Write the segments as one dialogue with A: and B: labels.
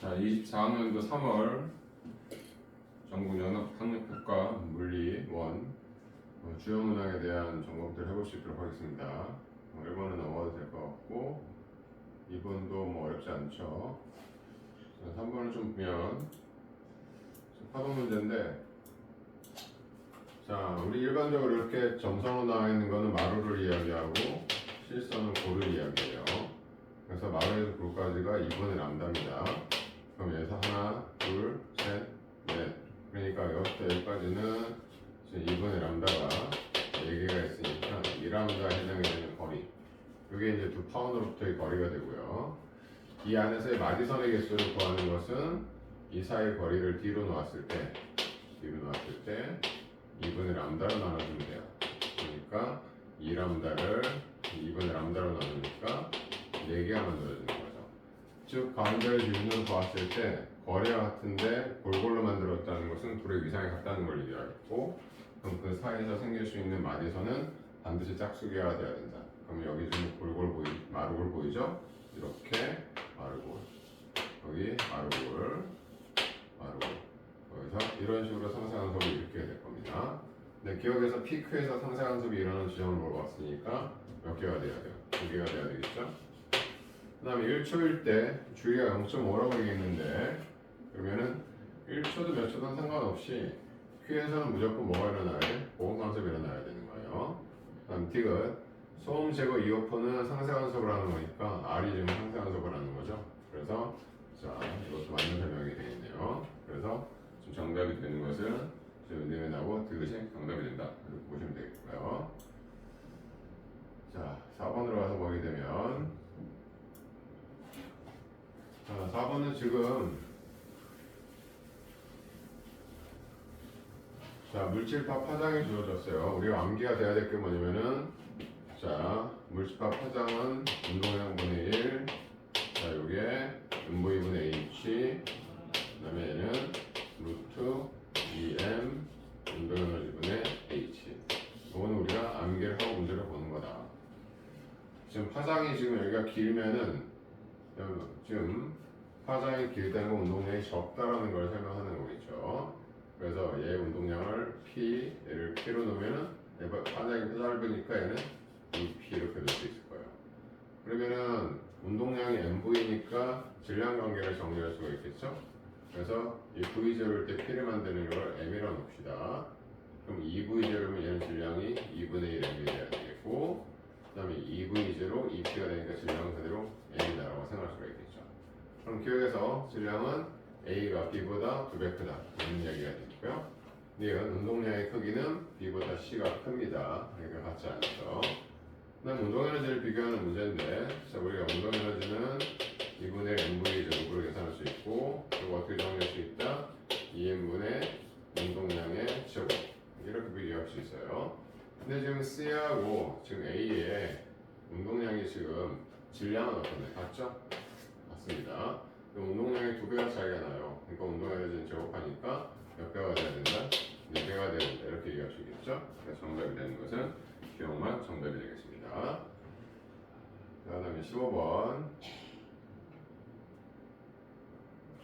A: 자, 24학년도 3월 전국 연합 학력평가 물리 1 주요 문항에 대한 점검들 해볼 수 있도록 하겠습니다. 1번은 넘어가도 될 것 같고 2번도 뭐 어렵지 않죠. 자, 3번을 좀 보면 파동 문제인데, 자, 우리 일반적으로 이렇게 점선으로 나와 있는 거는 마루를 이야기하고 실선은 고를 이야기해요. 그래서 마루에서 고까지가 2분의 람다입니다. 그럼 여기서 하나, 둘, 셋, 넷. 그러니까 여기부터 여기까지는 2분의 람다가 4개가 있으니까 2람다에 해당이 되는 거리. 이게 이제 두 파운드로부터의 거리가 되고요. 이 안에서의 마디선의 개수를 구하는 것은 이 사이 거리를 뒤로 놓았을 때 2분의 람다로 나눠주면 돼요. 그러니까 2람다를 2분의 람다로 나누니까 4개가 만들어지는 거죠. 즉 가운데를 기준으로 봤을 때 거리와 같은데 골고루 만들었다는 것은 둘의 위상이 같다는 걸 얘기하겠고, 그럼 그 사이에서 생길 수 있는 마디선은 반드시 짝수기가 돼야 된다. 그럼 여기 좀 마루골 보이죠? 이렇게 마루골, 여기 마루골, 여기서 이런 식으로 상쇄간섭이 이렇게 될 겁니다. 근데 기억에서 피크에서 상쇄간섭이 일어나는 지점을 물어봤으니까 몇 개가 돼야 돼요? 2개가 돼야 되겠죠? 그 다음에 1초일 때 주위가 0.5라고 되겠는데, 그러면은 1초도 몇 초든 상관없이 Q에서는 무조건 뭐가 일어나야 돼? 보온간섭이 일어나야 되는 거예요. 그 다음 디귿, 소음 제거 이어폰은 상쇄간섭을 하는 거니까 R이 지금 상쇄간섭을 하는 거죠. 그래서 자, 이것도 맞는 설명이 되겠네요. 그래서 지금 정답이 되는 것은 지금 니은하고 디귿이 정답이 된다, 이렇게 보시면 되겠고요. 자, 4번으로 가서 보게 되면, 자, 4번은 지금 자, 물질파 파장이 주어졌어요. 우리가 암기가 돼야 될 게 뭐냐면은, 자, 물질파 파장은 운동량분의 1, 자, 요게 MV분의 H, 그 다음에 얘는 루트 2M 운동에너지분의 H. 이거는 우리가 암기를 하고 문제를 보는 거다. 지금 파장이 지금 여기가 길면은, 지금 파장이 길다는 건 운동량이 적다라는 걸 설명하는 거겠죠. 그래서 얘 운동량을 P, 얘를 P로 놓으면은 파장이 짧으니까 얘는 EP 이렇게 넣을 수 있을 거예요. 그러면은 운동량이 MV니까 질량 관계를 정리할 수가 있겠죠. 그래서 이 V제로일 때 P를 만드는 걸 M이라고 놓읍시다. 그럼 2V제로면 얘는 질량이 2분의 1 M이 돼야 되겠고, 그 다음에 2V제로 2P가 되니까 질량은 그대로 M이다라고 생각할 수가 있겠죠. 그럼 기억에서 질량은 A가 B보다 2배 크다, 이런 이야기가 되고요. 얘는 운동량의 크기는 B보다 C가 큽니다. 그러니까 같지 않죠. 그 다음 운동에너지를 비교하는 문제인데, 자, 우리가 운동에너지는 2분의 MV 제곱으로 계산할 수 있고, 그리고 어떻게 정리할 수 있다? 2M분의 운동량의 제곱, 이렇게 비교할 수 있어요. 근데 지금 C하고 지금 A의 운동량이 지금 질량은 어떤데? 같죠? 같습니다. 운동량이 2배가 차이가 나요. 그러니까 운동에너지는 제곱하니까 몇 배가 돼야 된다? 4배가 돼야 된다, 이렇게 얘기할 수 있겠죠? 그래서 정답이 되는 것은 기억만 정답이 되겠습니다. 그 다음에 15번.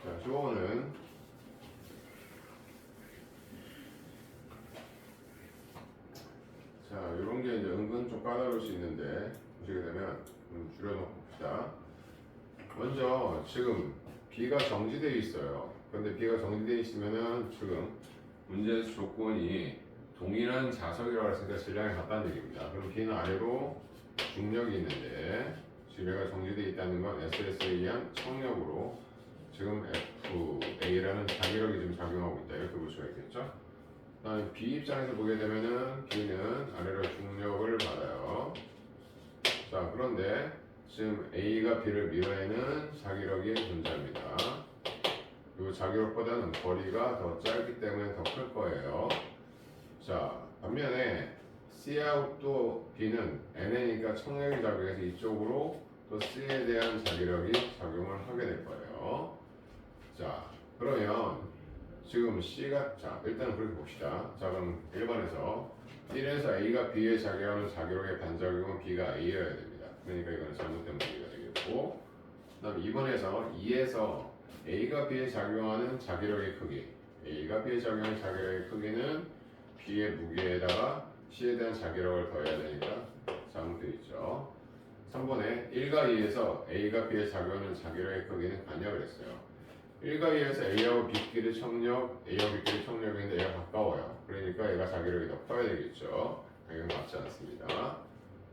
A: 자, 15번은 자, 이런 게 이제 은근 좀 까다로울 수 있는데, 보시게 되면 줄여놓고 봅시다. 먼저 지금 B가 정지되어 있어요. 그런데 B가 정지되어 있으면은 지금 문제 조건이 동일한 자석이라고 했으니까 질량이 같다는 얘기입니다. 그럼 B는 아래로 중력이 있는데, 지금 얘가 정지되어 있다는 건 SS에 의한 청력으로 지금 FA라는 자기력이 지금 작용하고 있다, 이렇게 볼 수가 있겠죠. 다음 B 입장에서 보게 되면은 B는 아래로 중력을 받아요. 자, 그런데 지금 A가 B를 밀어내는 자기력이 존재합니다. 그리고 자기력보다는 거리가 더 짧기 때문에 더 클 거예요. 자, 반면에 C하고 또 B는 NA니까 청력이 작용해서 이쪽으로 또 C에 대한 자기력이 작용을 하게 될 거예요. 자, 그러면 지금 C가, 자, 일단 그렇게 봅시다. 자, 그럼 1번에서 1에서 A가 B에 작용하는 자기력의 반작용은 B가 A여야 됩니다. 그러니까 이거는 잘못된 문제가 되겠고, 그다음 2번에서 2에서 A가 B에 작용하는 자기력의 크기. A가 B에 작용하는 자기력의 크기는 B의 무게에다가 C에 대한 자기력을 더해야 되니까 잘못되어 있죠. 3번에 1과 2에서 A가 B에 작용하는 자기력의 크기는 같냐 그랬어요. 1과 2에서 A하고 B끼리 청력, A하고 B끼리 청력인데 얘가 가까워요. 그러니까 얘가 자기력이 더 커야 되겠죠. 이건 맞지 않습니다.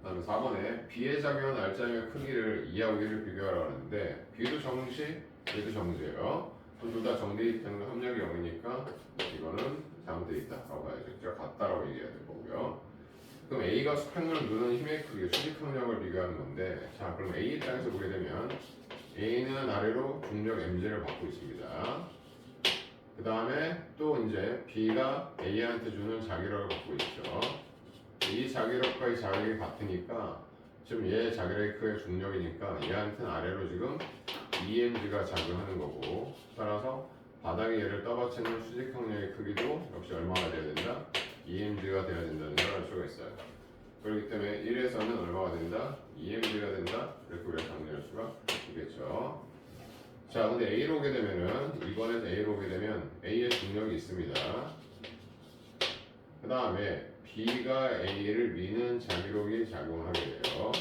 A: 다음에 4번에 B에 작용한 알짜임의 크기를 2하고 1을 비교하라고 하는데 B도 정시, 얘도 정지예요. 둘 다 정대입되는 건 합력이 0이니까 이거는 잘못되어 있다라고 해야죠. 같다라고 얘기해야 될 거고요. 그럼 A가 수평을 누르는 힘의 크기, 수직항력을 비교하는 건데 자 그럼 A 입장에서 보게 되면 A는 아래로 중력 mg를 받고 있습니다. 그 다음에 또 이제 B가 A한테 주는 자기력을 받고 있죠. 이 자기력과 이 자기력이 같으니까 지금 얘 자기력이 크게 중력이니까 얘한테는 아래로 지금 EMG가 작용하는 거고 따라서 바닥에 얘를 떠받치는 수직항력의 크기도 역시 얼마가 돼야 된다? EMG가 돼야 된다는 걸 알 수가 있어요. 그렇기 때문에 1에서는 얼마가 된다? EMG가 된다? 이렇게 우리가 정리할 수가 있겠죠. 자 근데 A로 오게 되면은 2번에서 A로 오게 되면 A의 중력이 있습니다. 그 다음에 B가 A를 미는 자기력이 작용하게 돼요.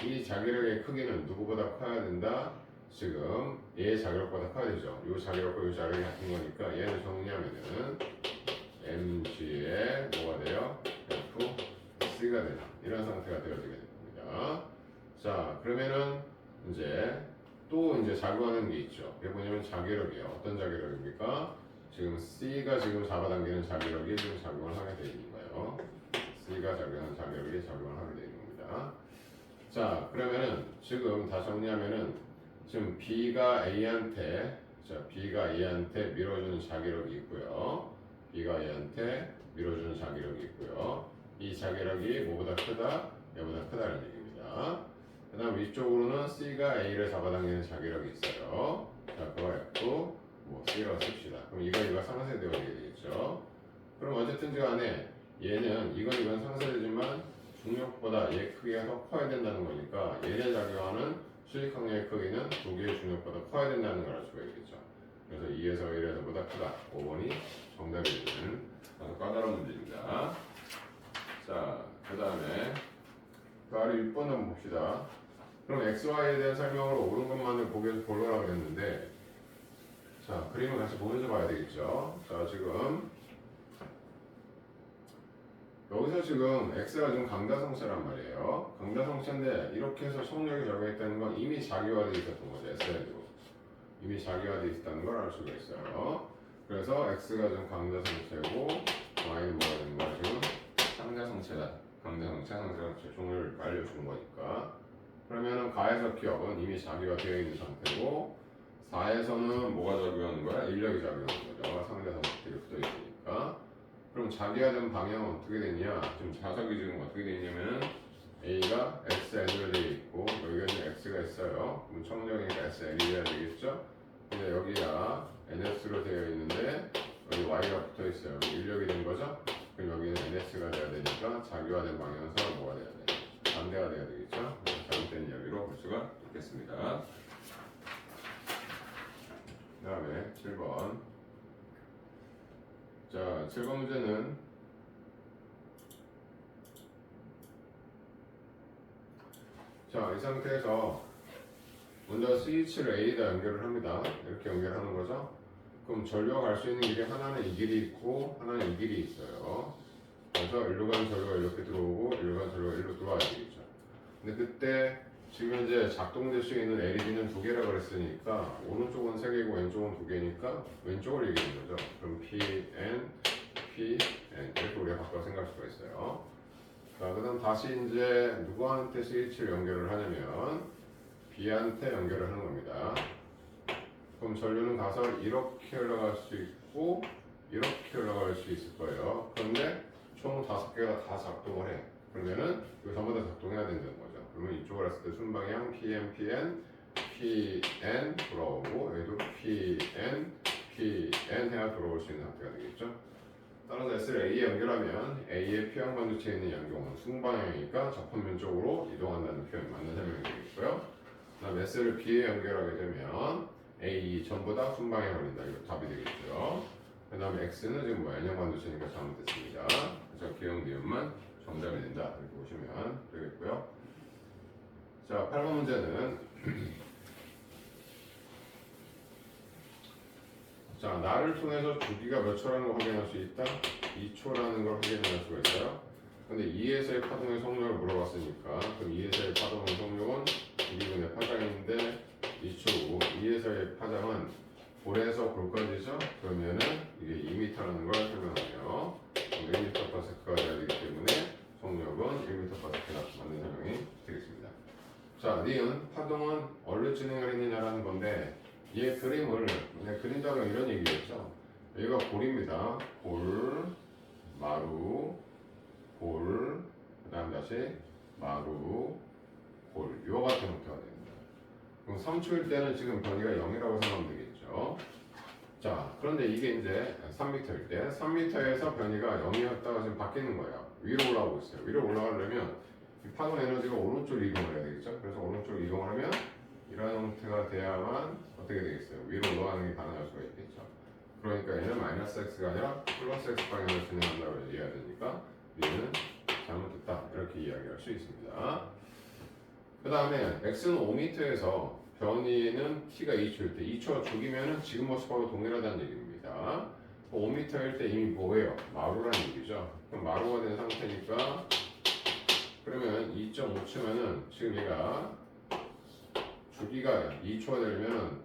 A: 이 자기력의 크기는 누구보다 커야 된다? 지금 얘의 자기력보다 커야 되죠. 이 자기력과 이 자기력이 같은 거니까 얘는 정리하면은 mg에 뭐가 돼요? fc가 되는 이런 상태가 되어지게 됩니다. 자 그러면은 이제 또 이제 작용하는 게 있죠. 이게 뭐냐면 자기력이에요. 어떤 자기력입니까? 지금 C가 지금 잡아당기는 자기력이 지금 작용을 하게 되어 있는 거예요. C가 작용하는 자기력이 작용을 하게 되어 있는 겁니다. 자 그러면은 지금 다 정리하면은 지금 B가 A한테 밀어주는 자기력이 있고요. B가 A한테 밀어주는 자기력이 있고요. 이 자기력이 뭐보다 크다? 얘보다 크다는 얘기입니다. 그 다음 위쪽으로는 C가 A를 잡아당기는 자기력이 있어요. 자 그거 F 뭐 C라고 씁시다. 그럼 이거 상쇄되어지게 되겠죠. 그럼 어쨌든 간에 얘는 이건 상쇄되지만 중력보다 얘 크기가 더 커야 된다는 거니까 얘네 작용하는 수직항력의 크기는 두 개의 중력보다 커야 된다는 걸 알 수가 있겠죠. 그래서 2에서 1에서보다 크다. 5번이 정답이 되는 아주 까다로운 문제입니다. 자, 그 다음에 그 아래 6번 한번 봅시다. 그럼 XY에 대한 설명으로 옳은 것만을 보려고 했는데 자, 그림을 같이 보면서 봐야 되겠죠. 자, 지금 여기서 지금 X가 지금 강다성체란 말이에요. 강다성체인데 이렇게 해서 속력이 적용했다는 건 이미 자기화되어 있었던 거죠. S에도 이미 자기화되어 있다는 걸 알 수가 있어요. 그래서 X가 지금 강다성체고 Y는 뭐가 되는 거야 지금? 상자성체다. 강다성체, 상자성체 종류를 알려주는 거니까. 그러면은 가에서 기억은 이미 자기화되어 있는 상태고 4에서는 뭐가 작용하는 거야? 인력이 작용하는 거죠. 상자성체끼리 붙어 있으니까. 그럼 자기화된 방향은 어떻게 되냐? 지금 자석이 지금 어떻게 되냐면은 A가 SN으로 되어 있고 여기가 지금 X가 있어요. 그럼 청력이니까 SN이 돼야 되겠죠? 근데 여기가 NS로 되어 있는데 여기 Y가 붙어 있어요. 인력이 된 거죠? 그럼 여기는 NS가 돼야 되니까 자기화된 방향에서 뭐가 돼야 돼? 반대가 돼야 되겠죠? 잘못된 이야기로 볼 수가 있겠습니다. 그 다음에 7번. 자, 7번 문제는 자, 이 상태에서 먼저 스위치를 A에다 연결을 합니다. 이렇게 연결하는 거죠. 그럼 전류가 갈 수 있는 길이 하나는 이 길이 있고 하나는 이 길이 있어요. 그래서 일로 가는 전류가 이렇게 들어오고 일로 가는 전류가 일로 들어와야 되겠죠. 근데 그때 지금 현재 작동될 수 있는 LED는 두 개라고 그랬으니까 오른쪽은 세 개고 왼쪽은 두 개니까 왼쪽을 얘기하는 거죠. 그럼 PN, 이렇게 우리가 바꿔 생각할 수가 있어요. 자, 그다음 다시 이제 누구한테 스위치를 연결을 하냐면 B한테 연결을 하는 겁니다. 그럼 전류는 가서 이렇게 올라갈 수 있고 이렇게 올라갈 수 있을 거예요. 그런데 총 5개가 다 작동을 해. 그러면은 이거 전부 다 작동해야 된다는 거죠. 그러면 이쪽으로 했을 때 순방향 PN 돌아오고 여기도 PN 해야 돌아올 수 있는 상태가 되겠죠. 따라서 S를 A에 연결하면 A의 P형 반도체에 있는 양경은 순방향이니까 접합면 쪽으로 이동한다는 표현 맞는 설명이 되겠고요. 그다음 S를 B에 연결하게 되면 A, E 전부 다 순방에 걸린다. 이거 답이 되겠죠. 그 다음에 X는 지금 뭐야? 양반도 쓰니까 잘못됐습니다. 그래서 기억 니은만 정답이 된다. 이렇게 보시면 되겠고요. 자, 8번 문제는 자, 나를 통해서 주기가 몇 초라는 걸 확인할 수 있다? 2초라는 걸 확인할 수가 있어요. 근데 2에서의 파동의 속력을 물어봤으니까 그럼 2에서의 파동의 속력은 2분의 파장인데 2초고 2에서의 파장은 볼에서 볼까지죠? 그러면은 이게 2m라는 걸 설명하며 1m/s가 돼야 되기 때문에 속력은 1m/s가 맞는 설명이 되겠습니다. 자, 니은 파동은 어디로 진행을 했느냐라는 건데 얘 그림을 그린다고 이런 얘기겠죠. 여기가 볼입니다. 볼, 마루, 볼, 그 다음 다시 마루, 볼. 요 같은 형태가 됩니다. 그럼 3초일 때는 지금 변이가 0이라고 생각하면 되겠죠. 자, 그런데 이게 이제 3m일 때 3m에서 변이가 0이었다가 지금 바뀌는 거예요. 위로 올라오고 있어요. 위로 올라가려면 이 파동 에너지가 오른쪽으로 이동을 해야 되겠죠. 그래서 오른쪽으로 이동을 하면 이런 형태가 돼야만 어떻게 되겠어요? 위로 올라가는 게 가능할 수가 있겠죠. 그러니까 얘는 마이너스 x가 아니라 플러스 x 방향으로 진행한다고 얘기해야 되니까 얘는 잘못됐다 이렇게 이야기할 수 있습니다. 그 다음에 x는 5m에서 변이는 t가 2초일 때 2초가 죽이면은 지금 모습하고 동일하다는 얘기입니다. 5m일 때 이미 뭐예요? 마루라는 얘기죠. 그럼 마루가 된 상태니까 그러면 2.5초면은 지금 얘가 주기가 2초가 되면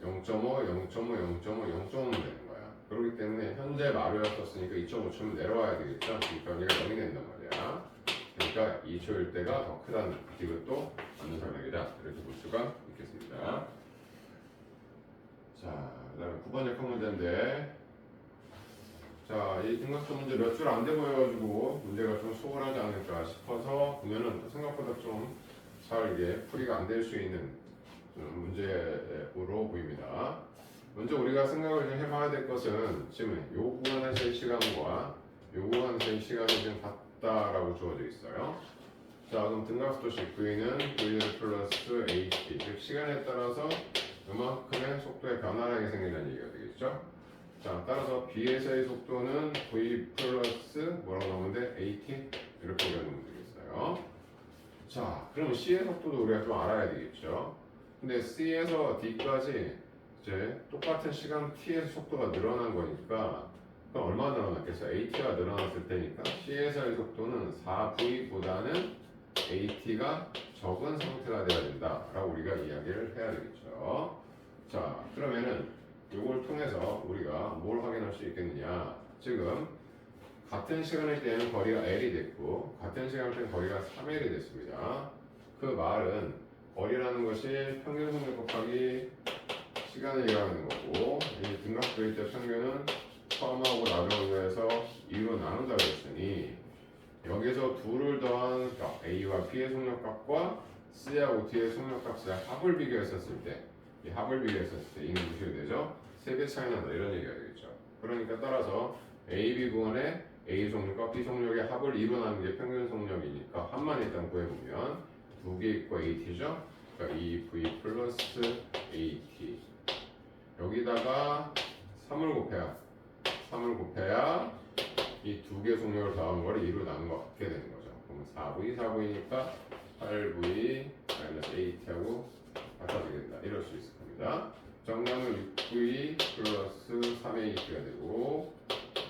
A: 0.5, 0.5, 0.5, 0.5는 되는 거야. 그렇기 때문에 현재 마루였었으니까 2.5초면 내려와야 되겠죠. 그러니까 얘가 0이 된단 말이야. 그러니까 2초일 때가 더 크다는 이것도 맞는 설명이다. 이렇게 볼 수가 있겠습니다. 자, 그 다음에 9번 역학 문제인데 자, 이 등각점 문제 몇 줄 안 돼 보여가지고 문제가 좀 수월하지 않을까 싶어서 보면은 생각보다 좀 잘 이게 풀이가 안 될 수 있는 문제로 보입니다. 먼저 우리가 생각을 좀 해봐야 될 것은 지금 요 구간에서의 시간과 요 구간에서의 시간이 지금 같다라고 주어져 있어요. 자, 그럼 등각수도식 V는 V 플러스 AT 즉 시간에 따라서 이만큼의 속도의 변화량이 생긴다는 얘기가 되겠죠. 자, 따라서 B에서의 속도는 V 플러스 뭐라고 나오는데 AT 이렇게 적으면 되겠어요. 자, 그러면 C의 속도도 우리가 좀 알아야 되겠죠. 근데 C에서 D까지 이제 똑같은 시간 T의 속도가 늘어난 거니까 그럼 얼마 늘어났겠어요? AT가 늘어났을 테니까 C에서의 속도는 4V보다는 AT가 적은 상태가 돼야 된다라고 우리가 이야기를 해야 되겠죠. 자, 그러면은 이걸 통해서 우리가 뭘 확인할 수 있겠느냐? 지금 같은 시간일 때는 거리가 L이 됐고 같은 시간일 때는 거리가 3L이 됐습니다. 그 말은 거리라는 것이 평균 속력 곱하기 시간을 일하는 거고 이 등각도일 때 평균은 처음하고 나중을 해서 2로 나눈다고 했으니 여기서 둘을 더한 값 A와 B의 속력값과 C하고 D의 속력값의 합을 비교했었을 때 이 합을 비교했었을 때 이는 무시가 되죠? 3배 차이 난다 이런 얘기가 되겠죠. 그러니까 따라서 A, B 구간에 A 속력과 B 속력의 합을 이루어나는 게 평균 속력이니까 합만 일단 구해보면 두 개 있고 AT죠? 그러니까 2V 플러스 AT 여기다가 3을 곱해야 이 두 개 속력을 더한 거를 2로 나누게 되는 거죠. 그럼 4V니까 8V 마이너스 AT하고 같아지게 된다. 이럴 수 있을 겁니다. 정답은 6V 플러스 3AT가 되고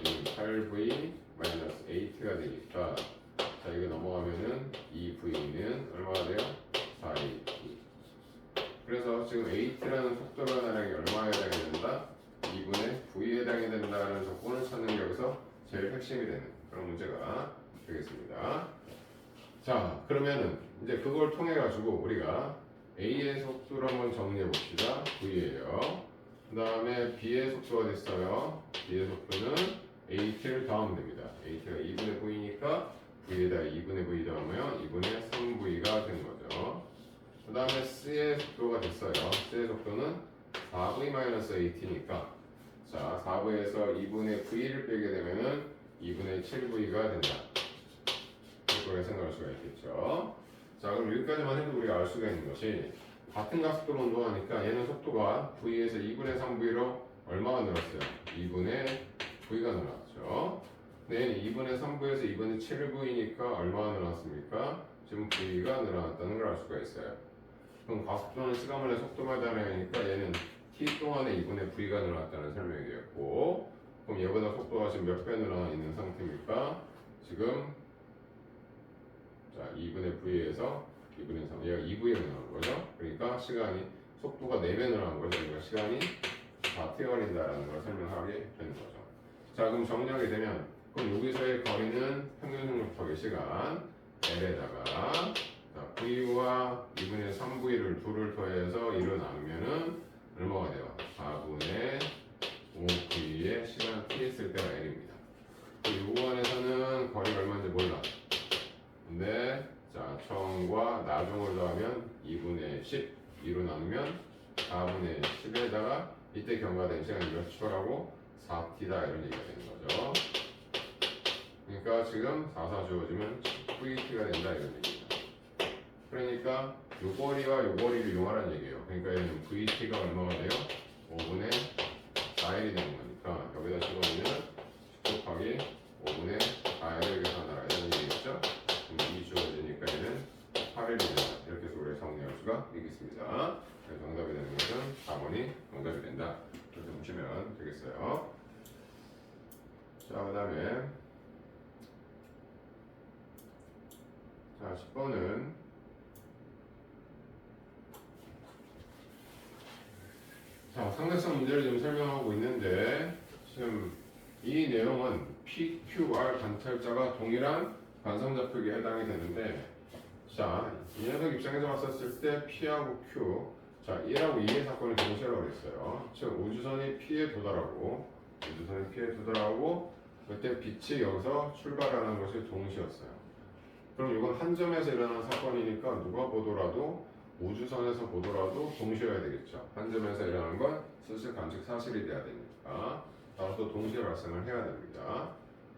A: 8V 마이너스 AT가 되니까 자 이거 넘어가면은 2V는 얼마가 돼요? 4AT. 그래서 지금 AT라는 속도 변화량이 얼마에 해당이 된다? 2분의 V에 해당이 된다는 조건을 찾는 게 여기서 제일 핵심이 되는 그런 문제가 되겠습니다. 자, 그러면은 이제 그걸 통해 가지고 우리가 A의 속도를 한번 정리해 봅시다. V예요. 그 다음에 B의 속도가 됐어요. B의 속도는 AT를 더하면 됩니다. AT가 2분의 V니까 V에다 2분의 V 더하면 2분의 3V가 되는 거죠. 그 다음에 C의 속도가 됐어요. C의 속도는 4V-AT니까 자, 4V에서 2분의 V를 빼게 되면은 2분의 7V가 된다. 이렇게 생각할 수가 있겠죠. 자, 그럼 여기까지만 해도 우리가 알 수가 있는 것이 같은 가속도로 운동하니까 얘는 속도가 V에서 2분의 3V로 얼마가 늘었어요? 2분의 V가 늘었죠. 네, 2분의 3V에서 2분의 7V니까 얼마가 늘었습니까? 지금 V가 늘어났다는 걸 알 수가 있어요. 그럼 가속도는 시간만의 속도가 다르니까 얘는 t 동안에 2분의 V가 늘어났다는 설명이 되었고, 그럼 얘보다 속도가 지금 몇 배 늘어나 있는 상태입니까? 지금 자 2분의 V에서 2분의 3, 얘가 2V가 늘어난 거죠. 그러니까 시간이 속도가 4배 늘어난 거죠. 그러니까 시간이 4t 걸린다라는 걸 설명하게 되는 거죠. 자, 그럼 정리하게 되면 그럼 여기서의 거리는 평균 속력턱의 시간 L에다가 V와 2분의 3V를 둘을 더해서 2로 나누면은 얼마가 돼요? 4분의 5V의 시간 t 했을 때가 L입니다. 이 구간에서는 거리가 얼마인지 몰라. 근데 자 처음과 나중을 더하면 2분의 10, 2로 나누면 4분의 10에다가 이때 경과된 시간이 몇 초라고? 4t다 이런 얘기가 되는 거죠. 그러니까 지금 4, 4 주어지면 VT가 된다 이런 얘기입니다. 그러니까 요 거리와 요 거리를 이용하라는 얘기예요. 그러니까 얘는 VT가 얼마가 돼요? 5분의 4L이 되는 거니까 여기다 집어넣으면 10 곱하기 5분의 4L을 계산하라 이런 얘기겠죠? 2 주어지니까 얘는 8L이 된다. 이렇게 해서 우리가 정리할 수가 있겠습니다. 그래서 정답이 되는 것은 4번이 정답이 된다. 이렇게 보시면 되겠어요. 자, 그 다음에 자 10번은 자 상대성 문제를 지금 설명하고 있는데 지금 이 내용은 PQR 관찰자가 동일한 관성좌표기에 해당이 되는데 자, 이 녀석 입장에서 봤었을 때 P하고 Q 자, 1하고 2의 사건을 동시라고 그랬어요. 즉 우주선이 P에 도달하고 그때 빛이 여기서 출발하는 것이 동시였어요. 그럼 이건 한 점에서 일어난 사건이니까 누가 보더라도 우주선에서 보더라도 동시여야 되겠죠. 한 점에서 일어난 건 실시 관측 사실이 돼야 되니까 따라서 동시에 발생을 해야 됩니다.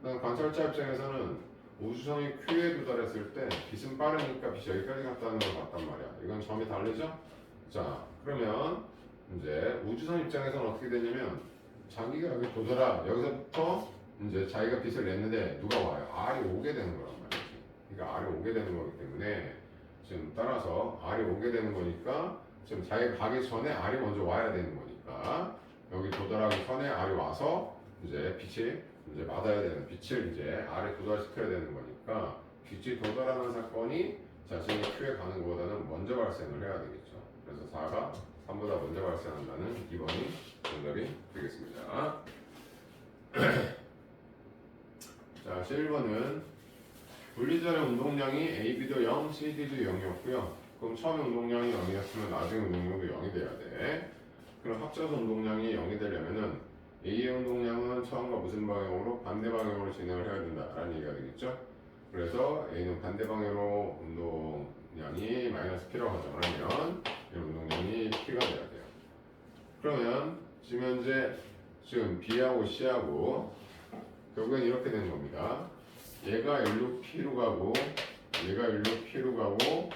A: 관찰자 입장에서는 우주선이 Q에 도달했을 때 빛은 빠르니까 빛이 여기까지 갔다는 걸 봤단 말이야. 이건 점이 다르죠? 자, 그러면 이제 우주선 입장에서는 어떻게 되냐면 자기가 여기 도달하 여기서부터 이제 자기가 빛을 냈는데 누가 와요? R이 오게 되는 거란 말이지. 그러니까 R이 오게 되는 거기 때문에 지금 따라서 R이 오게 되는 거니까 지금 자기가 가기 전에 R이 먼저 와야 되는 거니까 여기 도달하기 전에 R이 와서 이제 빛이 이제 맞아야 되는 빛을 이제 R에 도달시켜야 되는 거니까 빛이 도달하는 사건이 자신이 Q에 가는 것보다는 먼저 발생을 해야 되겠죠. 그래서 4가 3보다 먼저 발생한다는 2번이 정답이 되겠습니다. 자, 11번은 분리전의 운동량이 AB도 0, CD도 0이었고요. 그럼 처음에 운동량이 0이었으면 나중에 운동량도 0이 돼야 돼. 그럼 합쳐서 운동량이 0이 되려면은 A의 운동량은 처음과 무슨 방향으로? 반대 방향으로 진행을 해야 된다라는 얘기가 되겠죠. 그래서 A는 반대 방향으로 운동량이 마이너스 P라고 가정하면 이 운동량이 P가 돼야 돼요. 그러면 지금 현재 지금 B하고 C하고 결국엔 이렇게 되는 겁니다. 얘가 일로 P로 가고 얘가 일로 P로 가고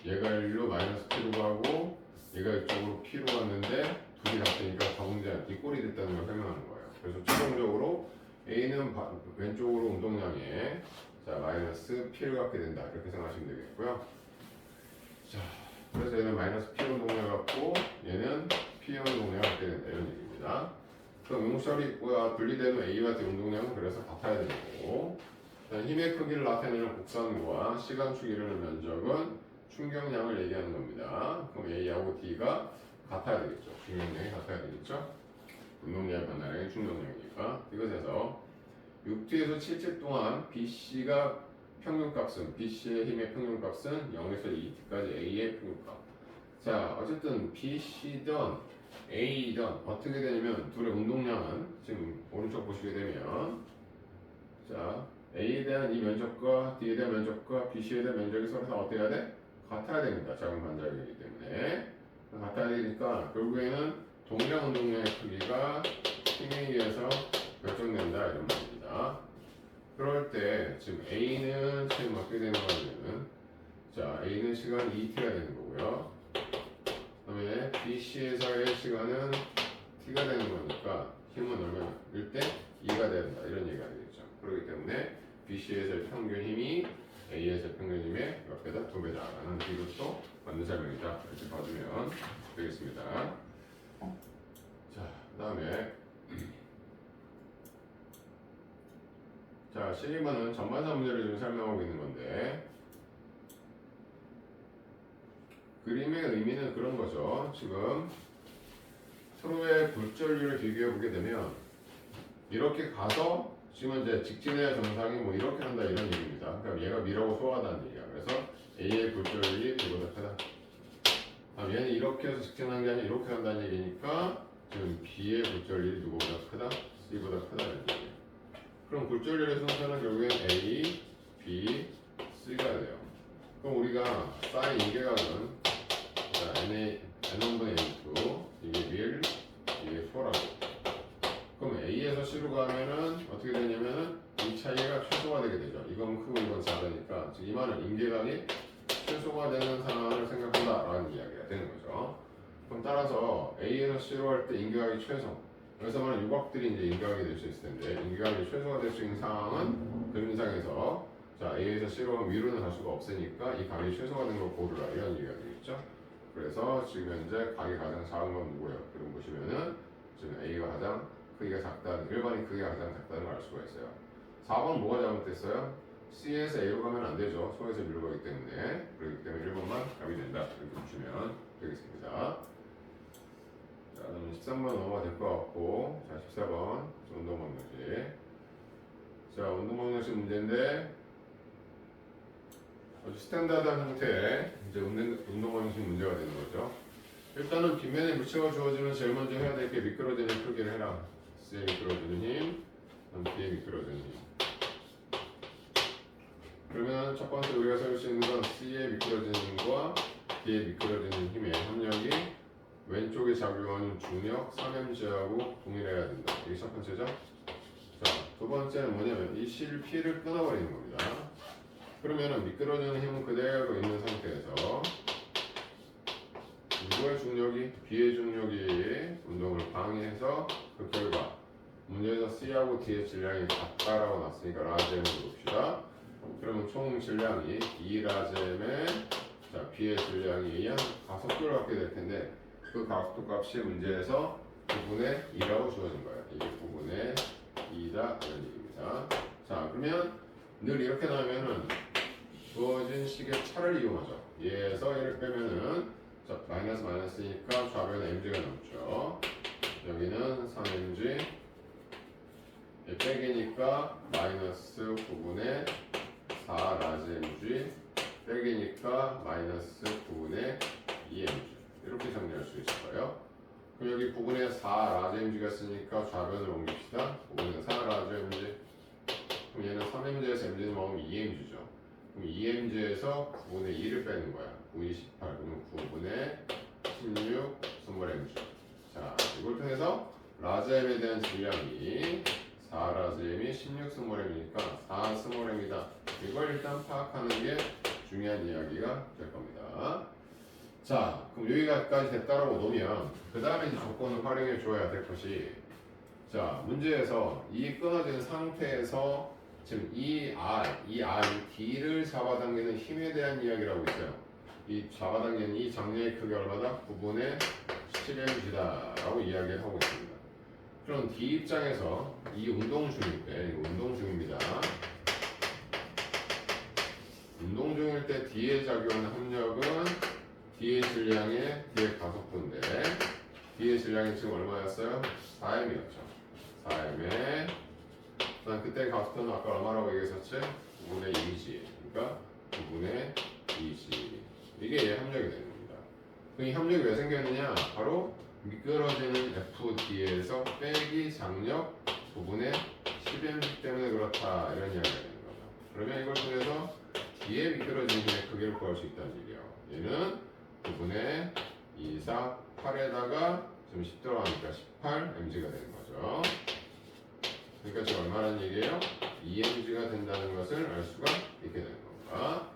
A: 얘가 일로 마이너스 P로 가고 얘가 이쪽으로 P로 갔는데 둘이 같으니까 적응자 이 꼴이 됐다는 걸 설명하는 거예요. 그래서 최종적으로 A는 왼쪽으로 운동량에 자 마이너스 P를 갖게 된다 이렇게 생각하시면 되겠고요. 자 그래서 얘는 마이너스 P 운동량 갖고 얘는 P 운동량 갖게 된다 이런 얘기입니다. 그럼 응용설이와 분리되는 A와 D 운동량은 그래서 같아야 되는 거고 힘의 크기를 나타내는 곡선과 시간 추이를 면적은 충격량을 얘기하는 겁니다. 그럼 A하고 D가 같아야 되겠죠. 충격량이 같아야 되겠죠. 운동량의 변화량이 충격량이니까 이것에서 6T에서 7체 동안 BC가 평균값은 BC의 힘의 평균값은 0에서 2T까지 A의 평균값. 자 어쨌든 BC든 A든 어떻게 되냐면 둘의 운동량은 지금 오른쪽 보시게 되면 자 A에 대한 이 면적과 D에 대한 면적과 BC에 대한 면적이 서로 다 어떻게 해야 돼? 같아야 됩니다. 작은 반작용이기 때문에 같아야 되니까 결국에는 동일한 운동량의 크기가 힘에 의해서 결정된다 이런 말입니다. 그럴 때 지금 A는 지금 어떻게 되는 거냐면 자 A는 시간 2T가 되는 거고요. 왜 BC에서의 시간은 T가 되는 거니까 힘은 얼마일 때 2가 된다 이런 얘기가 되겠죠. 그렇기 때문에 BC에서의 평균 힘이 A에서의 평균 힘의 몇 배다? 2배다라는 이것도 맞는 설명이다 이렇게 봐주면 되겠습니다. 자, 그 다음에 자 12번은 전반사 문제를 좀 설명하고 있는 건데 그림의 의미는 그런 거죠. 지금 서로의 굴절률을 비교해 보게 되면 이렇게 가서 지금 이제 직진의 정상이 뭐 이렇게 한다 이런 얘기입니다. 그러니까 얘가 B라고 소화하다는 얘기야. 그래서 A의 굴절률이 B보다 크다. 얘는 이렇게 해서 직진한 게 아니라 이렇게 한다는 얘기니까 지금 B의 굴절률이 누구보다 크다? C보다 크다는 얘기예요. 그럼 굴절률의 순서는 결국엔 A, B, C가 돼요. 그럼 우리가 사인 인계각은 N1분의 N2 이게 1, 이게 4라고. 그럼 A에서 C로 가면은 어떻게 되냐면은 이 차이가 최소화 되게 되죠. 이건 크고 이건 작으니까 즉 이 말은 인계각이 최소화 되는 상황을 생각한다라는 이야기가 되는 거죠. 그럼 따라서 A에서 C로 할 때 인계각이 최소. 여기서 말하는 유곽들이 이제 인계각이 될 수 있을 텐데 인계각이 최소화 될 수 있는 상황은 그림상에서 자 A에서 C로 가면 위로는 갈 수가 없으니까 이 각이 최소화된 걸 고르라 이런 얘기가 되겠죠. 그래서 지금 현재 각이 가장 작은 건 누구예요? 그럼 보시면은 지금 A가 가장 크기가 작다는 일반인 크기가 가장 작다는 걸 알 수가 있어요. 4번 뭐가 잘못됐어요? C에서 A로 가면 안 되죠. 소에서 B로 가기 때문에 그렇기 때문에 1번만 답이 된다 이렇게 보시면 되겠습니다. 자 그럼 13번 넘어가 될 것 같고 자 14번 운동방정식. 자 운동방정식 문제인데 아주 스탠다드한 형태의 이제 운동방정식 문제가 되는 거죠. 일단은 빗면에 물체가 주어지면 제일 먼저 해야 될 게 미끄러지는 힘 표기를 해라. C에 미끄러지는 힘, B에 미끄러지는 힘. 그러면 첫 번째 우리가 세울 수 있는 건 C에 미끄러지는 힘과 B에 미끄러지는 힘의 합력이 왼쪽에 작용하는 중력 3mg하고 동일해야 된다. 이게 첫 번째죠. 자, 두 번째는 뭐냐면 이 실 P를 끊어버리는 겁니다. 그러면은 미끄러지는 힘은 그대로 있는 상태에서 누구의 중력이 B의 중력이 운동을 방해해서 그 결과 문제에서 C하고 D의 질량이 같다라고 났으니까 라잼을 봅시다. 그러면 총 질량이 2라잼에 자 B의 질량이 가속도를 갖게 될 텐데 그 가속도 값이 문제에서 9분의 2라고 주어진 거예요. 이게 9분의 2다 이런 얘기입니다. 자 그러면 늘 이렇게 나오면은 주어진 식의 차를 이용하죠. 얘에서 1을 빼면은 자 마이너스니까 좌변에 mg가 남죠. 여기는 3mg 빼기니까 마이너스 9분의 4 라지 mg 빼기니까 마이너스 9분의 2mg 이렇게 정리할 수 있어요. 그럼 여기 9분의 4 라지 mg가 쓰니까 좌변을 옮깁시다. 9분의 4 라지 mg 그럼 얘는 3mg에서 mg는 먹으면 2mg죠. 그럼 2mg에서 9분의 2를 빼는 거야. 9, 28 그러면 9분의 16 스몰 mg. 자 이걸 통해서 라지엠에 대한 질량이 4라지엠이 16 스몰 m이니까 4 스몰 m이다. 이걸 일단 파악하는 게 중요한 이야기가 될 겁니다. 자 그럼 여기까지 됐다라고 놓으면 그 다음에 이제 조건을 활용해 줘야 될 것이 자 문제에서 이 끊어진 상태에서 지금 이 D를 잡아당기는 힘에 대한 이야기라고 있어요. 이 잡아당기는 이 장력의 크기 얼마다? 9분의 17mg다 라고 이야기를 하고 있습니다. 그럼 D 입장에서 이 운동 중일 때 이거 운동 중입니다. 운동 중일 때 D에 작용하는 합력은 D의 질량에 D의 가속도인데 D의 질량이 지금 얼마였어요? 4m이었죠. 4m에 그때 가속도는 아까 얼마라고 얘기했었지? 9분의 2g 그러니까 9분의 2g 이게 얘 합력이 되는 겁니다. 이 합력이 왜 생겼느냐? 바로 미끄러지는 FD에서 빼기 장력 9분의 10mg 때문에 그렇다 이런 이야기가 되는 거죠. 그러면 이걸 통해서 D의 미끄러지는 힘의 크기를 구할 수 있다는 얘기예요. 얘는 9분의 2, 4, 8에다가 지금 10 들어가니까 18mg가 되는 거죠. 그러니까 지금 얼마라는 얘기예요? 2mg가 된다는 것을 알 수가 있게 되는 겁니다.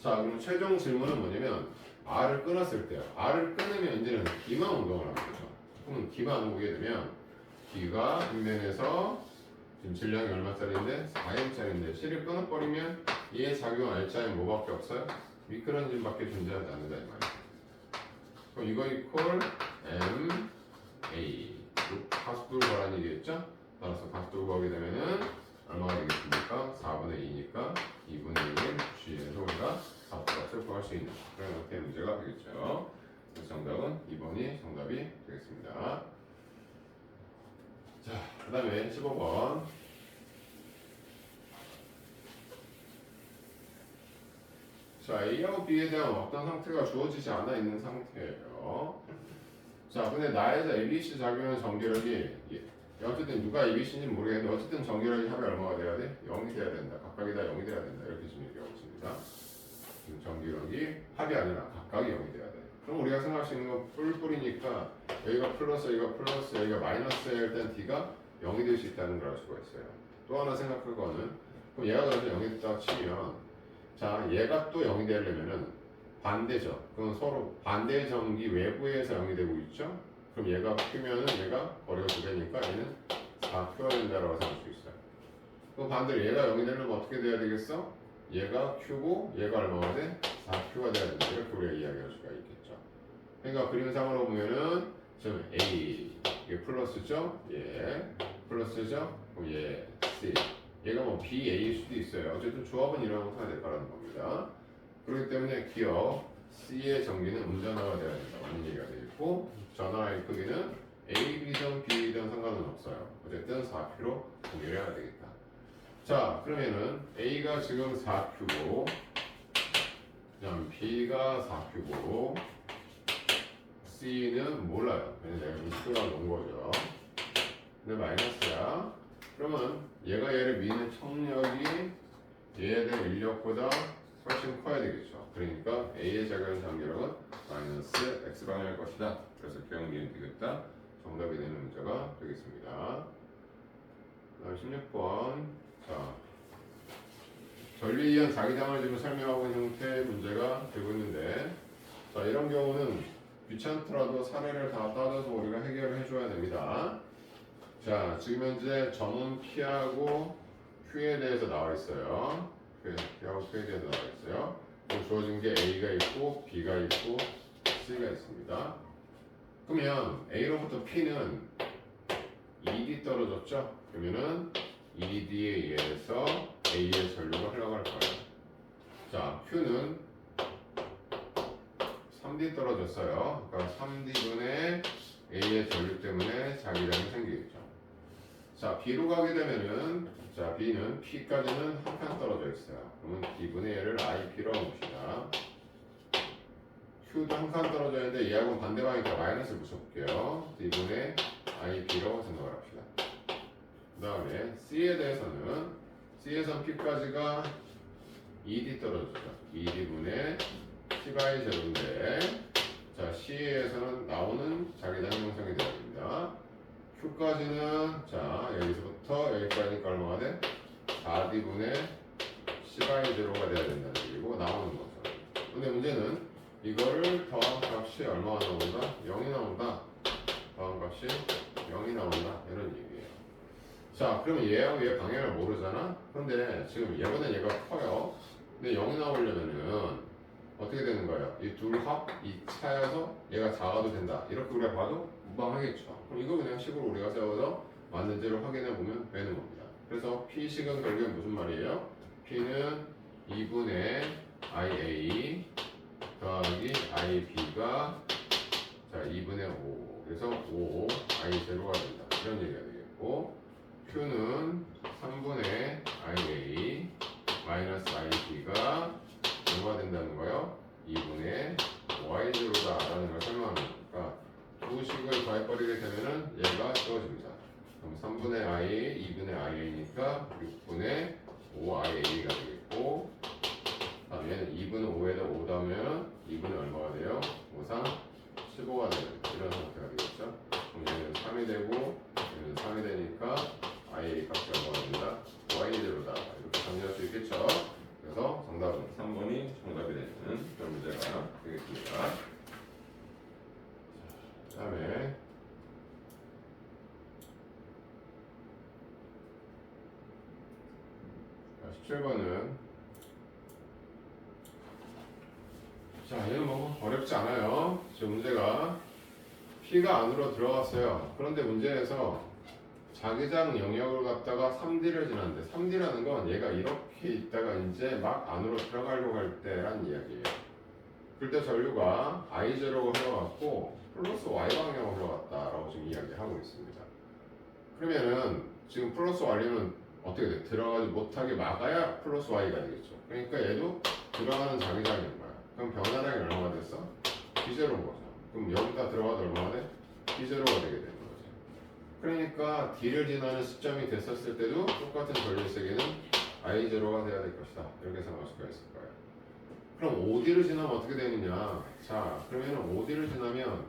A: 자, 그럼 최종 질문은 뭐냐면 R을 끊었을 때요. R을 끊으면 이제는 D만 운동을 하는 거죠. 그러면 D만 오게 되면 D가 뒷면에서 지금 질량이 얼마짜리인데? 4M짜리인데 C를 끊어버리면 얘의 작용 알자에 뭐밖에 없어요? 미끄러짐밖에 존재하지 않는다 이 말이에요. 그럼 이거 이퀄 M, A 가속도를 구하라는 얘기겠죠? 따라서 가속도를 구하게 되면은 얼마가 되겠습니까? 4분의 2니까 2분의 1은 G에서 우리가 가속값을 구할 수 있는 그런 형태의 문제가 되겠죠. 그래서 정답은 2번이 정답이 되겠습니다. 자, 그 다음에 15번. 자, A하고 B에 대한 어떤 상태가 주어지지 않아 있는 상태예요. 자, 근데 나에서 ABC 작용하는 전기력이 어쨌든 누가 ABC인지는 모르겠는데 어쨌든 전기력이 합이 얼마가 돼야 돼? 0이 돼야 된다. 각각이 다 0이 돼야 된다. 이렇게 지금 얘기하고 있습니다. 지금 전기력이 합이 아니라 각각이 0이 돼야 돼. 그럼 우리가 생각할 수 있는 건 뿔뿔이니까 여기가 플러스, 여기가 플러스, 여기가 마이너스에 일단 D가 0이 될 수 있다는 걸 알 수가 있어요. 또 하나 생각할 거는 그럼 얘가 그래서 0이 됐다고 치면 자, 얘가 또 0이 되려면은 반대죠. 그럼 서로 반대 전기 외부에서 0이 되고 있죠. 그럼 얘가 Q면은 얘가 거리가 2배니까 얘는 4Q가 된다라고 생각할 수 있어요. 그럼 반대로 얘가 0이 되려면 어떻게 돼야 되겠어? 얘가 Q고 얘가 얼마가 돼? 4Q가 돼야 된다. 이렇게 우리가 이야기할 수가 있겠죠. 그러니까 그림상으로 보면은 지금 A 이게 플러스죠? 예 플러스죠? 그럼 얘 C 얘가 뭐 BA일 수도 있어요. 어쨌든 조합은 이런 형태가 될 거라는 겁니다. 그렇기 때문에 기억 C의 전기는 운전화가 되어야 된다는 얘기가 되겠고 전화의 크기는 A, B든 B든 상관은 없어요. 어쨌든 4Q로 동일해야 되겠다. 자 그러면은 A가 지금 4Q고 그다음 B가 4Q고 C는 몰라요. 내가 Q가 놓은 거죠. 근데 마이너스야. 그러면 얘가 얘를 미는 청력이 얘에 대한 인력보다 훨씬 커야 되겠죠. 그러니까 A의 작용 전기력은 마이너스 X방향일 것이다. 그래서 기억니은 되겠다. 정답이 되는 문제가 되겠습니다. 다음 16번. 자, 전류에 의한 자기장을 지금 설명하고 있는 형태의 문제가 되고 있는데 자, 이런 경우는 귀찮더라도 사례를 다 따져서 우리가 해결을 해줘야 됩니다. 자, 지금 현재 점은 P하고 Q에 대해서 나와 있어요. P하고 Q에 대해서 나와 있어요. 그럼 주어진 게 A가 있고 B가 있고 C가 있습니다. 그러면 A로부터 P는 ED 떨어졌죠? 그러면은 ED에 의해서 A의 전류가 흘러갈 거예요. 자, Q는 3D 떨어졌어요. 그러니까 3D분의 A의 전류 때문에 자기장이 생기겠죠. 자, B로 가게 되면은 자, B는 P까지는 한 칸 떨어져 있어요. 그러면 D분의 얘를 IP로 봅시다. Q도 한 칸 떨어져 있는데 얘하고는 반대 방이니까 마이너스를 붙여볼게요. D분의 IP로 생각을 합시다. 그 다음에 C에 대해서는 C에선 P까지가 ED 떨어졌죠. ED분의 C바이 제로인데 자, C에서는 나오는 자기장 형성이 되어야 됩니다. Q까지는 자, 여기서부터 여기까지니까 얼마가 돼? 4D분의 C바이 제로가 돼야 된다는 얘기고 나오는 거죠. 근데 문제는 이거를 더한 값이 얼마가 나온다? 0이 나온다. 더한 값이 0이 나온다. 이런 얘기예요. 자, 그러면 얘하고 얘 방향을 모르잖아? 근데 지금 얘보다 얘가 커요. 근데 0이 나오려면은 어떻게 되는 거예요? 이 둘 합, 이 차여서 얘가 작아도 된다. 이렇게 우리가 봐도 무방하겠죠. 그럼 이거 그냥 식으로 우리가 세워서 맞는지를 확인해 보면 되는 겁니다. 그래서 P식은 결국에 무슨 말이에요? P는 2분의 IA 더하기 IB가 자 2분의 5 그래서 5 I0가 된다. 이런 얘기가 되겠고 Q는 3분의 IA 마이너스 IB가 뭐가 된다는 거예요? 2분의 Y0다 라는 걸 설명하는 거니까 두 식을 더해버리게 되면은 얘가 주어집니다. 그럼 3분의 I, 2분의 IA니까 6분의 5IA가 되겠고 다음에 얘는 2분의 5에다 5 더하면 2분의 얼마가 돼요? 5상 15가 되는 이런 상태가 되겠죠. 그럼 얘는 3이 되고 얘는 3이 되니까 IA 값이 얼마가 된다? Y0다 이렇게 정리할 수 있겠죠. 그래서 정답은 3번이 정답이 되는 그런 문제가 되겠습니다. 17번은 자, 얘는 뭐 어렵지 않아요. 지금 문제가 P가 안으로 들어갔어요. 그런데 문제에서 자기장 영역을 갖다가 3D를 지났는데 3D라는 건 얘가 이렇게 있다가 이제 막 안으로 들어가려고 할 때란 이야기예요. 그때 전류가 I0가 흘러갔고 플러스 Y 방향으로 흘러갔다라고 지금 이야기하고 있습니다. 그러면은 지금 플러스 Y는 어떻게 돼? 들어가지 못하게 막아야 플러스 Y가 되겠죠. 그러니까 얘도 들어가는 자기장인 거야. 그럼 변화량이 얼마가 됐어? D0인 거죠. 그럼 여기다 들어가도 얼마가 돼? D0가 되게 되는 거죠. 그러니까 D를 지나는 시점이 됐었을 때도 똑같은 전류 세기는 I0가 돼야 될 것이다. 이렇게 생각할 수가 있을 거예요. 그럼 OD를 지나면 어떻게 되느냐? 자, 그러면 OD를 지나면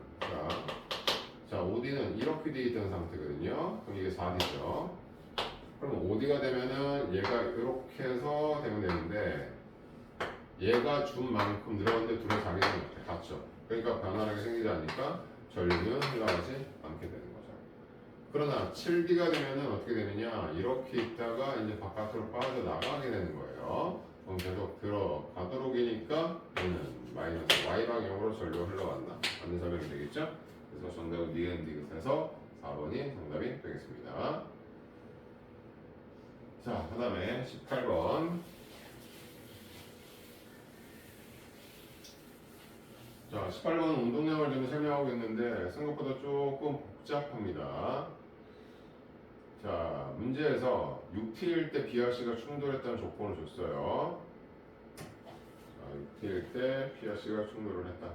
A: 자, OD는 이렇게 돼 있던 상태거든요. 그럼 이게 4D죠. 그럼 OD가 되면은 얘가 이렇게 해서 되면 되는데 얘가 준 만큼 늘어났는데 둘의 자기장이 같죠. 그러니까 변화량이 생기지 않으니까 전류는 흘러가지 않게 되는 거죠. 그러나 7D가 되면은 어떻게 되느냐? 이렇게 있다가 이제 바깥으로 빠져나가게 되는 거예요. 그럼 계속 들어가도록이니까 얘는 마이너스 Y 방향으로 전류가 흘러간다. 맞는 설명이 되겠죠? 그래서 정답은 니은디귿에서 4번이 정답이 되겠습니다. 자, 그 다음에 18번. 자, 18번은 운동량을 좀 설명하고 있는데 생각보다 조금 복잡합니다. 자, 문제에서 6T일 때 BRC가 충돌했다는 조건을 줬어요. 자, 6T일 때 BRC가 충돌을 했다.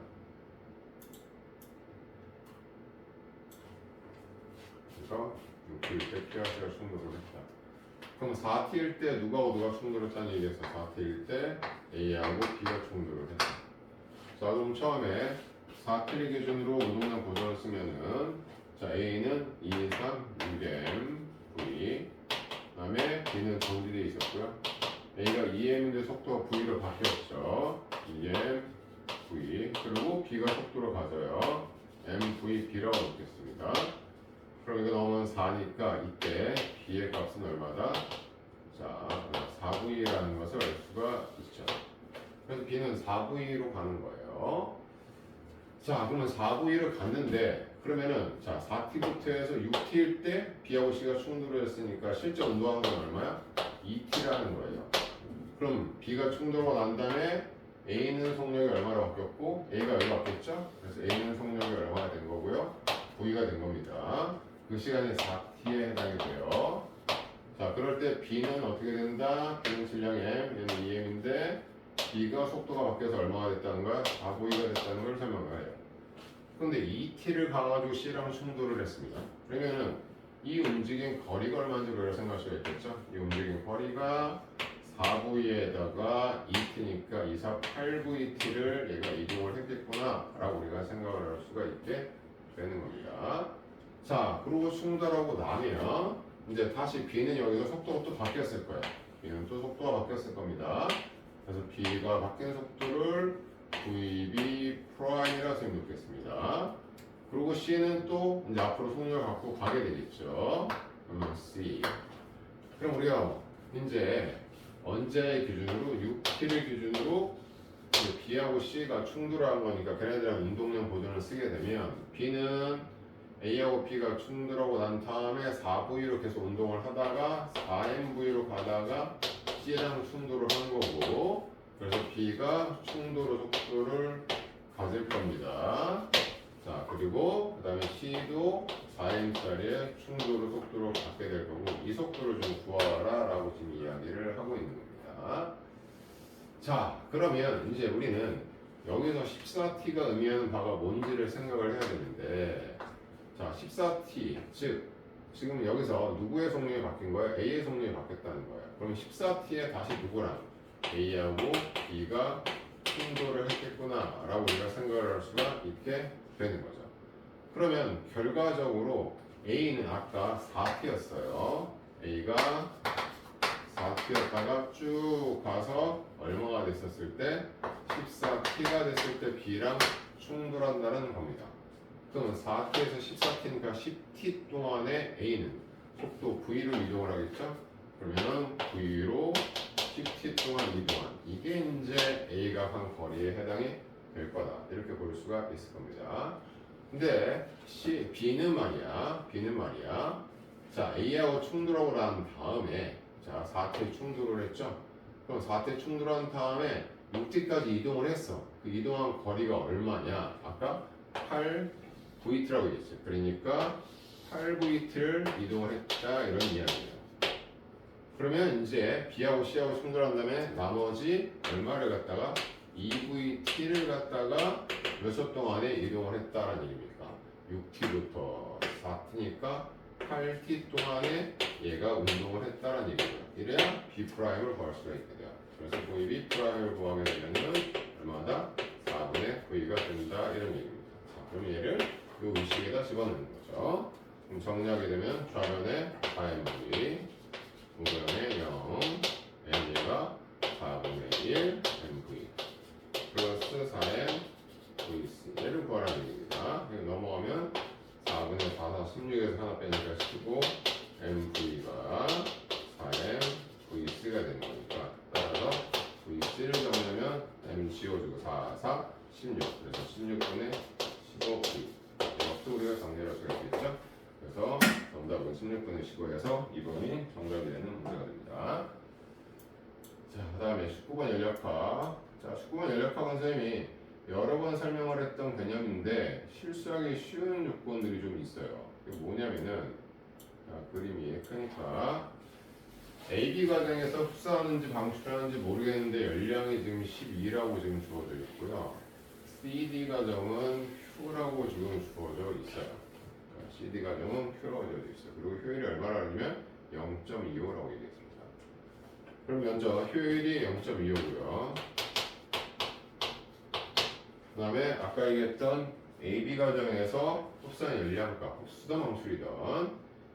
A: 그래서 6T일 때 BRC가 충돌을 했다. 그럼 4T일 때 누가 충돌했다는 얘기에서 4T일 때 A하고 B가 충돌을 했다. 자, 그럼 처음에 4T 기준으로 운동량 보정을 쓰면은 자, A는 2, 3, 6M, V 그 다음에 B는 정지되어 있었고요. A가 2M인데 속도가 V로 바뀌었죠. 2M, V 그리고 B가 속도로 가져요. MV, B라고 놓겠습니다. 그럼 이거 넣으면 4니까 이때 B의 값은 얼마다? 자, 4V라는 것을 알 수가 있죠. 그래서 B는 4V로 가는 거예요. 자, 그러면 4V를 갔는데 그러면은 자 4T부터 해서 6T일 때 B하고 C가 충돌을 했으니까 실제 운동한 건 얼마야? 2T라는 거예요. 그럼 B가 충돌하고 난 다음에 A는 속력이 얼마로 바뀌었고 A가 여기 바뀌었죠? 그래서 A는 속력이 얼마가 된 거고요? V가 된 겁니다. 그 시간이 4T에 해당이 돼요. 자, 그럴 때 B는 어떻게 된다? B는 질량 M, 얘는 2M인데 B가 속도가 바뀌어서 얼마가 됐다는 거야? 4V가 됐다는 걸 설명을 해요. 근데 2T를 가가지고 C랑 충돌을 했습니다. 그러면은 이 움직인 거리가 얼마인지 우리가 생각할 수가 있겠죠? 이 움직인 거리가 4V에다가 2T니까 2, 4, 8VT를 얘가 이동을 했겠구나 라고 우리가 생각을 할 수가 있게 되는 겁니다. 자, 그리고 충돌하고 나면 이제 다시 B는 여기서 속도가 또 바뀌었을 거예요. B는 또 속도가 바뀌었을 겁니다. 그래서 B가 바뀐 속도를 VB 프라임이라 생각했습니다. 그리고 C는 또 이제 앞으로 속력을 갖고 가게 되겠죠. 그러면 C. 그럼 우리가 이제 언제 기준으로 6T를 기준으로 B하고 C가 충돌한 거니까 걔네들이랑 운동량 보존을 쓰게 되면 B는 A하고 B가 충돌하고 난 다음에 4V로 계속 운동을 하다가 4MV로 가다가 C랑 충돌을 하는 거고 그래서 B가 충돌의 속도를 가질 겁니다. 자, 그리고 그 다음에 C도 4M짜리의 충돌의 속도를 갖게 될 거고 이 속도를 좀 구하라 라고 지금 이야기를 하고 있는 겁니다. 자, 그러면 이제 우리는 여기서 14T가 의미하는 바가 뭔지를 생각을 해야 되는데 자, 14T, 즉 지금 여기서 누구의 속력이 바뀐 거예요? A의 속력이 바뀌었다는 거예요. 그럼 14T에 다시 누구랑? A하고 B가 충돌을 했겠구나 라고 우리가 생각을 할 수가 있게 되는 거죠. 그러면 결과적으로 A는 아까 4T였어요. A가 4T였다가 쭉 가서 얼마가 됐었을 때 14T가 됐을 때 B랑 충돌한다는 겁니다. 그러면 4T에서 14T니까 10T 동안에 A는 속도 V로 이동을 하겠죠? 그러면은 V로 10t 동안 이동한 이게 이제 A가 한 거리에 해당이 될 거다. 이렇게 볼 수가 있을 겁니다. 근데 B는 말이야. 자, A하고 충돌하고 난 다음에 자, 4t 충돌을 했죠. 그럼 4t 충돌한 다음에 6t까지 이동을 했어. 그 이동한 거리가 얼마냐? 아까 8vt라고 얘기했죠. 그러니까 8vt를 이동을 했다 이런 이야기예요. 그러면 이제 B하고 C하고 충돌한 다음에 나머지 얼마를 갖다가 2vt를 갖다가 몇 초 동안에 이동을 했다라는 얘기입니까? 6t부터 4t니까 8t 동안에 얘가 운동을 했다라는 얘기예요. 이래야 B'을 구할 수가 있게 돼요. 그래서 B'을 구하게 되면은 얼마다? 4분의 V가 된다 이런 얘기입니다. 자, 그럼 얘를 이 의식에다 집어넣는 거죠. 그럼 정리하게 되면 좌변에 4mV, 우변에 0, n가 4분의 1 mv 플러스 4m vc 얘를 구하라는 얘기입니다. 넘어가면 4분의 4, 16에서 하나 빼니까 15 mv가 4m vc가 되는 거니까 따라서 vc를 정리하면 m 지워주고 4, 4, 16 그래서 16분의 15v 이것도 우리가 정리할 수가 있겠죠. 그래서 정답은 16분의 15에서 2번이 정답이 되는 문제가 됩니다. 자, 그 다음에 19번 연력학. 자, 19번 연력학은 선생님이 여러 번 설명을 했던 개념인데 실수하기 쉬운 요건들이 좀 있어요. 이게 뭐냐면은 자, 그림이 크니까 AB 과정에서 흡수하는지 방출하는지 모르겠는데 열량이 지금 12라고 지금 주어져 있고요. CD 과정은 Q라고 지금 주어져 있어요. CD 과정은 Q라고 되어 있어요. 그리고 효율이 얼마라면 0.25라고 얘기했습니다. 그럼 먼저 효율이 0.25고요. 그 다음에 아까 얘기했던 AB 과정에서 흡수한 열량값, 흡수든 방출이든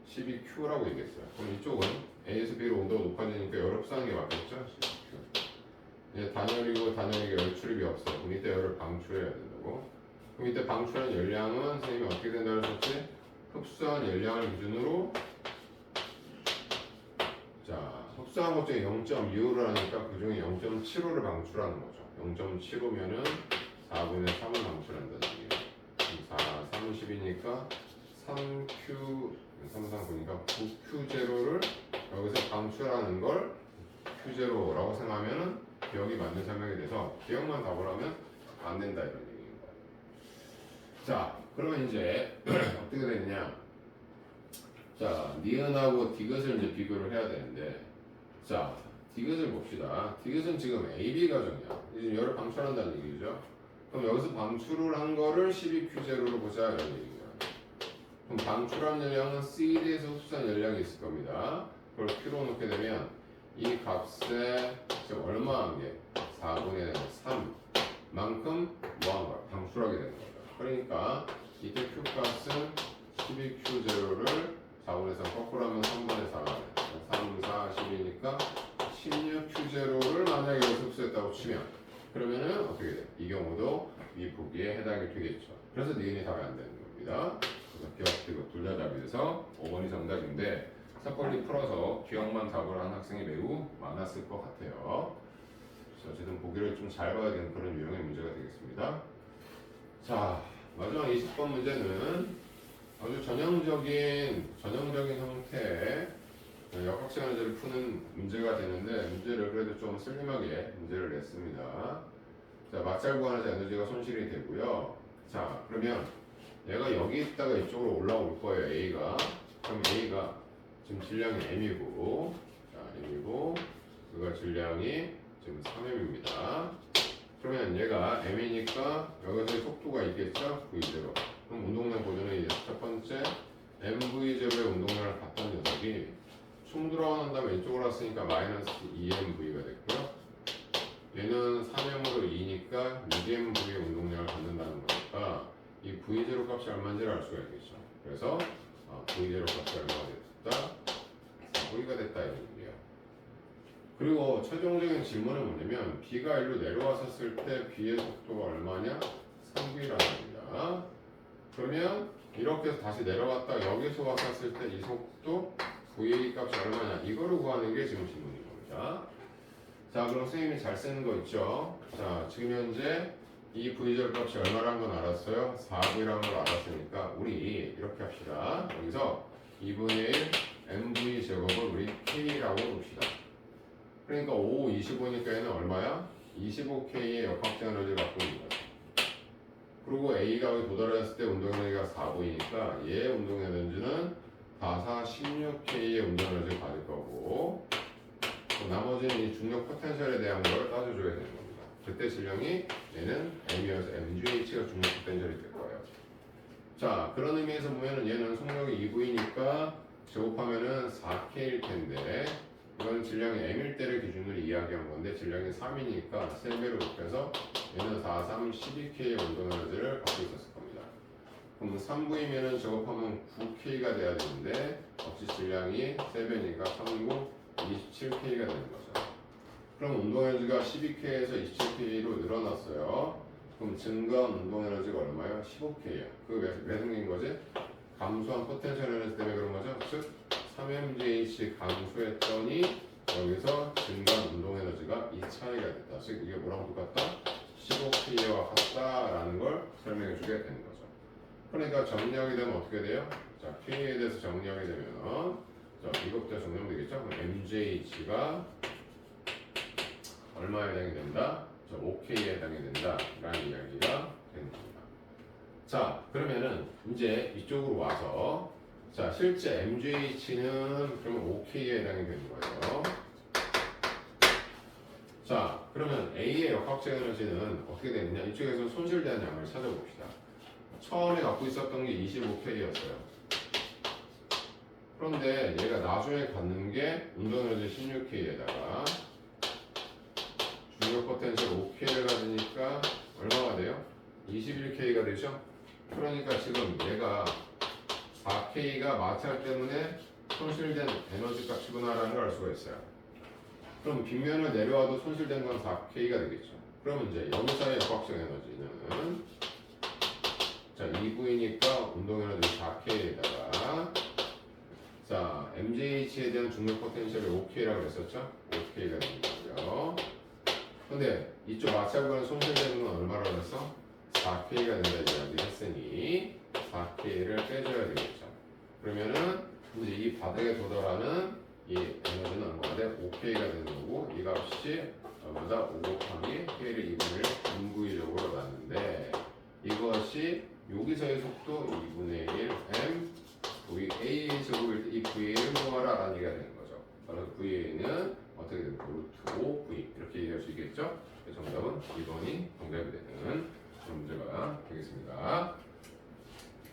A: 12Q라고 얘기했어요. 그럼 이쪽은 A에서 B로 온도가 높아지니까 열 흡수하는 게 맞겠죠? 12Q. 이제 단열이고 단열에게 열 출입이 없어. 그럼 이때 열을 방출해야 된다고. 그럼 이때 방출한 열량은 선생님이 어떻게 된다고 했었지? 흡수한 열량을 기준으로 자 흡수한 것 중에 0.25를 하니까 그 중에 0.75를 방출하는 거죠. 0.75면은 4분의 3을 방출한다는 얘기예요. 4, 30이니까 3Q 3, 3 보니까 9Q0를 여기서 방출하는 걸 Q0라고 생각하면은 기억이 맞는 설명이 돼서 기억만 답을 하면 안 된다 이런 얘기입니다. 자, 그러면 이제 어떻게 되느냐? 자, 니은하고 디귿을 이제 비교를 해야 되는데, 자, 디귿을 봅시다. 디귿은 지금 AB 과정이야. 지금 열을 방출한다는 얘기죠. 그럼 여기서 방출을 한 거를 12Q0로 보자 이런 얘기입니다. 그럼 방출한 열량은 CD에서 흡수한 열량이 있을 겁니다. 그걸 Q로 놓게 되면 이 값에 지금 얼마 한 게? 4분의 3만큼 뭐 한 거야? 방출하게 되는 거죠. 그러니까 이때 Q값은 12Q0를 4분의 3 거꾸로 하면 3분의 4가 돼. 3, 4, 10이니까 16Q0를 만약에 여기서 흡수했다고 치면 그러면은 어떻게 돼? 이 경우도 이 보기에 해당이 되겠죠. 그래서 니은이 답이 안 되는 겁니다. 그래서 기억 그리고 둘다답이 돼서 5번이 정답인데 섣불리 풀어서 기억만 답을 한 학생이 매우 많았을 것 같아요. 그래서 어쨌든 보기를 좀 잘 봐야 되는 그런 유형의 문제가 되겠습니다. 자, 마지막 20번 문제는 아주 전형적인 형태의 역학시간 문제를 푸는 문제가 되는데 문제를 그래도 좀 슬림하게 문제를 냈습니다. 자, 막잘 구하는 에너지가 손실이 되고요. 자, 그러면 얘가 여기 있다가 이쪽으로 올라올 거예요. A가. 그럼 A가 지금 질량이 M이고, 자, M이고, 그가 질량이 지금 3M입니다. 그러면 얘가 M이니까 여기서 속도가 있겠죠? V0. 그럼 운동량 보존은 이제 첫 번째 MV0의 운동량을 갖던 녀석이 충돌하고 난 다음에 이쪽으로 왔으니까 마이너스 2MV가 됐고요. 얘는 3M으로 2니까 6MV의 운동량을 갖는다는 거니까 이 V0 값이 얼마인지를 알 수가 있겠죠. 그래서 V0 값이 얼마가 됐다? 4V가 됐다 이런 얘기예요. 그리고 최종적인 질문은 뭐냐면 B가 일로 내려왔었을 때 B의 속도가 얼마냐? 3V라는 겁니다. 그러면 이렇게 해서 다시 내려갔다 여기서 왔었을 때 이 속도 VA 값이 얼마냐 이거를 구하는 게 지금 질문인 겁니다. 자 그럼 선생님이 잘 쓰는 거 있죠. 자 지금 현재 이 V절 값이 얼마라는 건 알았어요. 4V라는 걸 알았으니까 우리 이렇게 합시다. 여기서 2분의 1 MV 제곱을 우리 K라고 봅시다. 그러니까 5, 25니까 얘는 얼마야? 25K의 역학적 에너지를 갖고 있는 거죠. 그리고 A가 도달했을 때 운동 에너지가 4V니까 얘의 운동 에너지는 4, 16K의 운동 에너지를 받을 거고 또 나머지는 이 중력 포텐셜에 대한 걸 따져줘야 되는 겁니다. 그때 질량이 얘는 M이어서 MGH가 중력 포텐셜이 될 거예요. 자 그런 의미에서 보면은 얘는 속력이 2V니까 제곱하면은 4K일 텐데 이건 질량이 M일 때를 기준으로 이야기한 건데 질량이 3이니까 3배로 곱해서 얘는 4, 3, 12K의 운동 에너지를 갖고 있었을 겁니다. 그럼 3V면은 제곱하면 9K가 돼야 되는데 역시 질량이 3배니까 3, 9, 27K가 되는 거죠. 그럼 운동 에너지가 12K에서 27K로 늘어났어요. 그럼 증가한 운동 에너지가 얼마예요? 15K예요. 그게 왜 생긴 거지? 감소한 포텐셜 에너지 때문에 그런 거죠. 즉 3mgh 감소했더니 여기서 증가한 운동 에너지가 이 차이가 됐다. 즉 이게 뭐랑 똑같다? 15K와 같다라는 걸 설명해 주게 되는 거죠. 그러니까 정리하게 되면 어떻게 돼요? 자, K에 대해서 정리하게 되면 자, 이것부터 정리하면 되겠죠? MJH가 얼마에 해당이 된다? 자, 5K에 해당이 된다 라는 이야기가 되는 겁니다. 자, 그러면은 이제 이쪽으로 와서 자, 실제 MJH는 그러면 5K에 해당이 되는 거예요. 자, 그러면 A의 역학적 에너지는 어떻게 되느냐? 이쪽에서 손실된 양을 찾아봅시다. 처음에 갖고 있었던 게 25K였어요. 그런데 얘가 나중에 갖는 게 운동 에너지 16K에다가 중력 포텐셜 5K를 가지니까 얼마가 돼요? 21K가 되죠? 그러니까 지금 얘가 4K가 마찰 때문에 손실된 에너지 값이구나라는 걸 알 수가 있어요. 그럼 빗면을 내려와도 손실된 건 4K가 되겠죠. 그러면 이제 여기서의 역학적 에너지는 자 2V니까 운동 에너지 4K에다가 자 MJH에 대한 중력 포텐셜이 5K라고 했었죠? 5K가 되는 거고요. 근데 이쪽 마찰구간 손실되는 건 얼마라고 했어? 4K가 된다 이야기 했으니 4K를 빼줘야 되겠죠. 그러면은 이제 이 바닥에 도달하는 이 에너지는 얼마가 돼? 5K가 되는 거고 이 값이 얼마다? 5 곱하기 K를 2분의 1 분구이적으로 났는데 이것이 여기서의 속도 2분의 1 M VA 제곱일 때 이 VA를 모아라 라는 얘기가 되는 거죠. 그래서 VA는 어떻게 됩니까? 루트 5 V 이렇게 얘기할 수 있겠죠? 정답은 2번이 정답이 되는